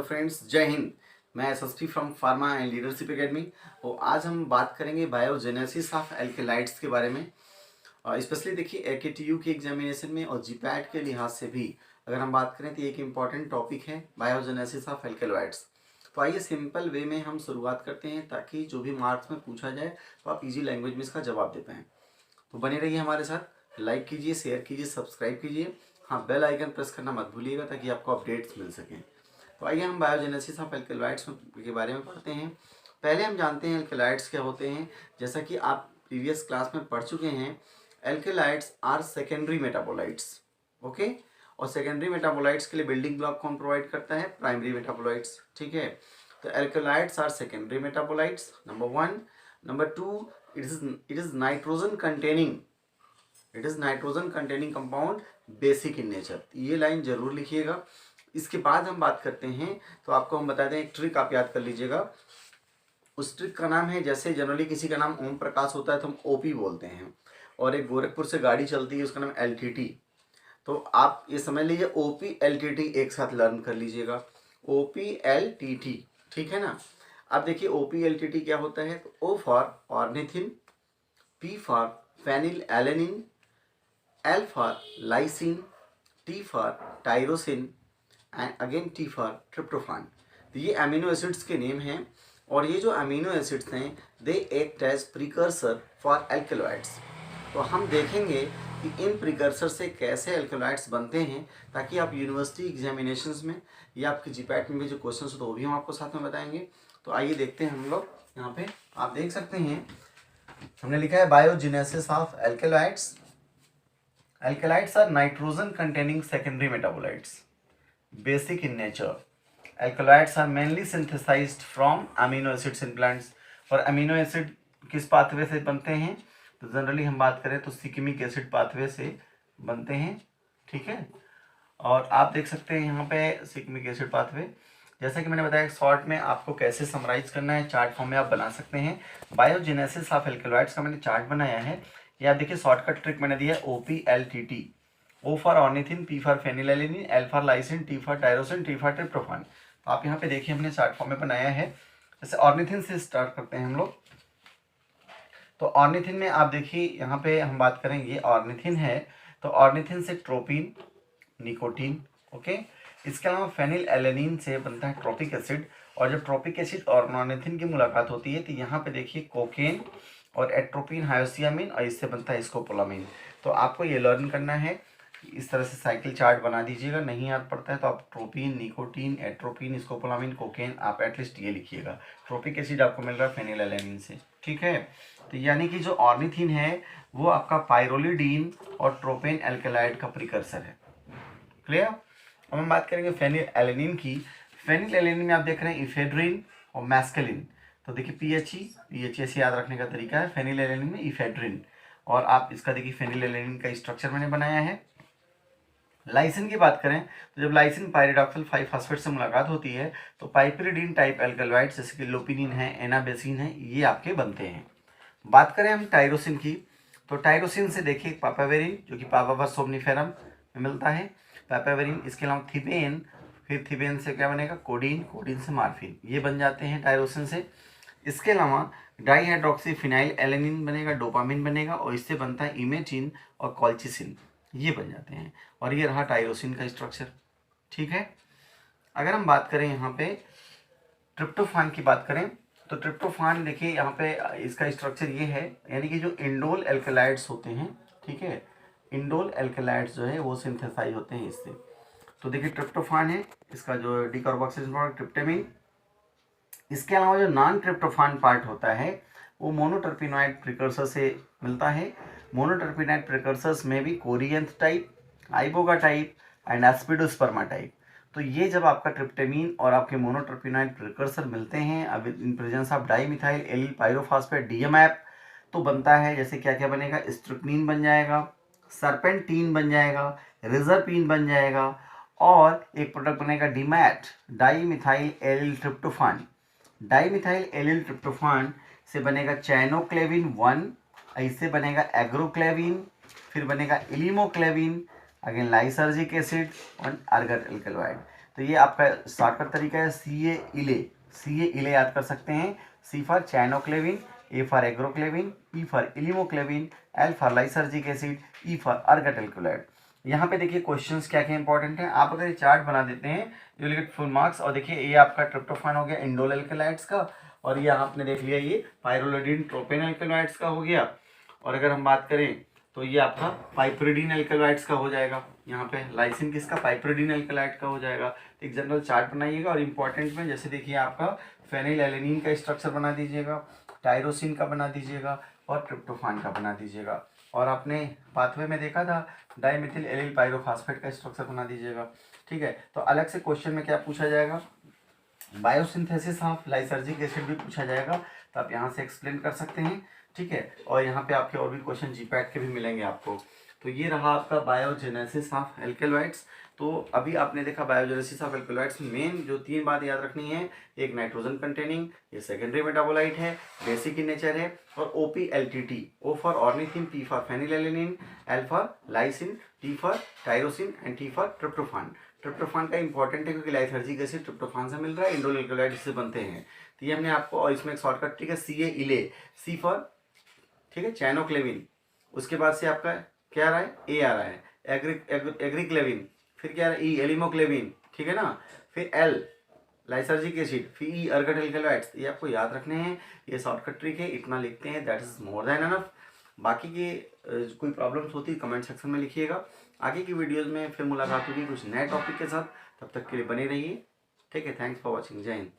Friends, जय हिंद। मैं SSP from pharma and leadership academy और आज हम बात करेंगे बायोजेनेसिस ऑफ एल्केलाइड्स के बारे में। स्पेशली देखिए एकेटीयू की एग्जामिनेशन में और जीपैट के लिहाज से भी अगर हम बात करें तो एक इम्पॉर्टेंट टॉपिक है बायोजेनेसिस ऑफ एल्केलॉइड्स। तो आइए सिंपल वे में हम शुरुआत करते हैं ताकि जो भी मार्क्स में पूछा जाए तो आप इजी लैंग्वेज में इसका जवाब दे पाएँ। तो बने रहिए हमारे साथ, लाइक कीजिए, शेयर कीजिए, सब्सक्राइब कीजिए। हाँ, बेल आइकन प्रेस करना मत भूलिएगा ताकि आपको अपडेट्स मिल सकें। तो आइए हम बायोजेनेसिस ऑफ एल्केलॉइड्स के बारे में पढ़ते हैं। पहले हम जानते हैं एल्केलॉइड्स क्या होते हैं। जैसा कि आप प्रीवियस क्लास में पढ़ चुके हैं, alkaloids are secondary metabolites. Okay, और सेकेंडरी मेटाबोलाइट्स के लिए बिल्डिंग ब्लॉक कौन प्रोवाइड करता है? Primary metabolites. ठीक है, तो alkaloids are secondary metabolites, number one. Number two, it is nitrogen containing compound, basic in nature. ये लाइन जरूर लिखिएगा। इसके बाद हम बात करते हैं तो आपको हम बता दें, एक ट्रिक आप याद कर लीजिएगा। उस ट्रिक का नाम है, जैसे जनरली किसी का नाम ओम प्रकाश होता है तो हम ओपी बोलते हैं, और एक गोरखपुर से गाड़ी चलती है उसका नाम एलटीटी। तो आप ये समझ लीजिए ओपी एलटीटी एक साथ लर्न कर लीजिएगा, ओपी एलटीटी। ठीक है ना। अब देखिए ओपी एलटीटी क्या होता है। तो O for ornithine, P for phenylalanine, L for lysine, T for tyrosine and again T for tryptophan. तो ये अमीनो एसिड्स के नेम हैं, और ये जो अमीनो एसिड्स हैं they act as precursor for alkaloids. तो हम देखेंगे कि इन प्रिकर्सर से कैसे एल्केलॉइड्स बनते हैं, ताकि आप यूनिवर्सिटी एग्जामिनेशंस में या आपके जीपैट में भी जो क्वेश्चन हो तो वो भी हम आपको साथ में बताएंगे। तो आइए देखते हैं हम लोग। यहाँ पे आप देख सकते हैं हमने लिखा है biogenesis of alkaloids. Alkaloids are nitrogen containing secondary metabolites, basic in nature. Alkaloids are mainly synthesized from amino acids in plants. और अमीनो एसिड किस पाथवे से बनते हैं? तो जनरली हम बात करें तो सिक्मिक एसिड पाथवे से बनते हैं। ठीक है, और आप देख सकते हैं यहाँ पे सिक्मिक एसिड पाथवे। जैसा कि मैंने बताया शॉर्ट में आपको कैसे समराइज करना है, चार्ट फॉर्म में आप बना सकते हैं। बायोजेनेसिस ऑफ एल्कलॉइड्स का मैंने चार्ट बनाया है, ये आप देखिए शॉर्टकट ट्रिक मैंने दिया है OPLTT। O for ornithine, P for phenylalanine, L for lysine, T for tyrosine, T for tryptophan. तो आप यहाँ पे देखिए हमने चार्ट फॉर्म में बनाया है। जैसे ऑर्निथिन से स्टार्ट करते हैं हम लोग। तो ऑर्निथिन में आप देखिए यहाँ पे हम बात करेंगे, ऑर्निथिन है तो ऑर्निथिन से ट्रोपिन, निकोटीन। ओके, इसके अलावा फेनिल एलेनिन से बनता है ट्रोपिक एसिड, और जब ट्रोपिक एसिड और ऑर्निथिन की मुलाकात होती है तो यहाँ पे देखिए कोकेन और एट्रोपिन हायोसियामिन, और इससे बनता है स्कोपोलामिन। तो आपको ये लर्न करना है, इस तरह से साइकिल चार्ट बना दीजिएगा। नहीं याद पड़ता है तो आप ट्रोपिन, निकोटीन, एट्रोपिन, स्कोपोलामिन, कोकेन, आप एटलीस्ट ये लिखिएगा। ट्रोपिक एसिड आपको मिल रहा है फेनिल एलेनिन से। ठीक है, तो यानी कि जो ऑर्निथिन है वो आपका पाइरोलिडीन और ट्रोपेन एल्केलाइड का प्रिकर्सर है। क्लियर। अब हम बात करेंगे फेनिल एलेनिन की। फेनिल एलेनिन में आप देख रहे हैं इफेड्रिन और मैस्केलिन। तो देखिए पीएच ऐसे याद रखने का तरीका है। फेनिल एलेनिन में इफेड्रिन, और आप इसका देखिए फेनिल एलेनिन का स्ट्रक्चर मैंने बनाया है। लाइसिन की बात करें तो जब लाइसिन पायरिडॉक्सिल 5 फास्फेट से मुलाकात होती है तो पाइपरिडीन टाइप एल्कलॉइड जैसे कि लोपिनिन है, एनाबेसिन है, ये आपके बनते हैं। बात करें हम टायरोसिन की, तो टायरोसिन से देखिए पापावेरिन जो कि पापावर सोमनिफेरम में मिलता है, पापावेरिन। इसके अलावा थिबेन, फिर थिबेन से क्या बनेगा? कोडीन, कोडीन से मार्फिन, ये बन जाते हैं टायरोसिन से। इसके अलावा डाईहाइड्रोक्सी फिनाइल एलेनिन बनेगा, डोपामिन बनेगा, और इससे बनता है इमेटिन और कॉल्चिसिन, ये बन जाते हैं। और ये रहा टायरोसिन का स्ट्रक्चर। ठीक है, अगर हम बात करें यहाँ पे ट्रिप्टोफान की बात करें तो ट्रिप्टोफान देखिए यहाँ पे इसका स्ट्रक्चर ये है, यानी कि जो इंडोल एल्केलाइड्स होते हैं, ठीक है, इंडोल एल्केलाइड्स जो है वो सिंथेसाइज होते हैं इससे। तो देखिए ट्रिप्टोफान है, इसका जो डीकार्बोक्सिलेशन प्रोडक्ट ट्रिप्टामिन। इसके अलावा जो नॉन ट्रिप्टोफान पार्ट होता है वो मोनोटर्पिनॉइड प्रिकर्सर से मिलता है। मोनोटर्पिनॉइड प्रिकर्सर्स में भी corynanthe type, iboga type and aspidosperma type. तो ये जब आपका ट्रिप्टामिन और आपके मोनोटर्पिनॉइड प्रिकर्सर मिलते हैं अब in presence of dimethyl allyl pyrophosphate DMF, तो बनता है जैसे क्या क्या बनेगा? स्ट्रिक्नीन बन जाएगा, सरपेंटीन बन जाएगा, रिजरपीन बन जाएगा, और एक प्रोडक्ट बनेगा DMAT, dimethyl allyl tryptophan. Dimethyl allyl tryptophan से बनेगा चैनोक्लेविन 1, इससे बनेगा एग्रोक्लेविन, फिर बनेगा इलिमोक्लेविन, अगेन लाइसर्जिक एसिड और अर्गट एल्केलॉइड। तो ये आपका शॉर्टकट तरीका है, सी ए इले याद कर सकते हैं। C for chanoclavine, A for agroclavine, E for elymoclavine, L for lysergic acid, E for ergot alkaloid. यहाँ पे देखिए क्वेश्चंस क्या क्या इंपॉर्टेंट है, आप अगर ये चार्ट बना देते हैं you will get full marks. और देखिए ये आपका ट्रिप्टोफान हो गया इंडोल एल्कलॉइड्स का, और ये आपने देख लिया ये पाइरोलिडिन ट्रोपेन एल्कलॉइड्स का हो गया। और अगर हम बात करें तो ये आपका पाइपरिडीन एल्कलॉइड्स का हो जाएगा। यहाँ पे लाइसिन किसका, पाइपरिडीन एल्कलॉइड का हो जाएगा। तो एक जनरल चार्ट बनाइएगा, और इंपॉर्टेंट में जैसे देखिए आपका फेनिल एलेनिन का स्ट्रक्चर बना दीजिएगा, टायरोसिन का बना दीजिएगा, और ट्रिप्टोफान का बना दीजिएगा। और आपने पाथवे में देखा था डाइमिथिल एलिल पायरोफॉस्फेट का स्ट्रक्चर बना दीजिएगा। ठीक है, तो अलग से क्वेश्चन में क्या पूछा जाएगा, बायोसिंथेसिस ऑफ लाइसर्जिक एसिड भी पूछा जाएगा, तो आप यहाँ से एक्सप्लेन कर सकते हैं। ठीक है, और यहाँ पे आपके और भी क्वेश्चन जीपैट के भी मिलेंगे आपको। तो ये रहा आपका बायोजेनेसिस ऑफ एल्केलॉइड्स। तो अभी आपने देखा बायोजेनेसिस ऑफ एल्केलॉइड्स में मेन जो 3 बात याद रखनी है, एक नाइट्रोजन कंटेनिंग, ये सेकेंडरी मेटाबोलाइट है, बेसिक इन नेचर है, और OPLTT, O for ornithine, P for phenylalanine, L for lysine, T for tyrosine and T for tryptophan. Tryptophan का इंपॉर्टेंट है क्योंकि लाइसर्जिक एसिड ट्रिप्टोफान से मिल रहा है, इंडोल एल्कलॉइड से बनते हैं। तो ये हमने आपको, और इसमें एक शॉर्टकट ठीक है, सी ए इले, सी फॉर ठीक है चाइनोक्लेविन, उसके बाद से आपका क्या आ रहा है, ए आ रहा है, एग्रीक्लेविन, फिर क्या आ रहा है, ई एलिमोक्लेविन, ठीक है ना, फिर एल लाइसर्जिक एसिड, फिर ई अर्गट एल्कलॉइड्स। ये आपको याद रखने हैं, ये शॉर्टकट ट्रिक है, इतना लिखते हैं that is more than enough. बाकी की कोई प्रॉब्लम्स होती है कमेंट सेक्शन में लिखिएगा। आगे की वीडियोस में फिर मुलाकात होगी कुछ नए टॉपिक के साथ, तब तक के लिए बने रहिए। ठीक है, थैंक्स फॉर वॉचिंग, जय हिंद।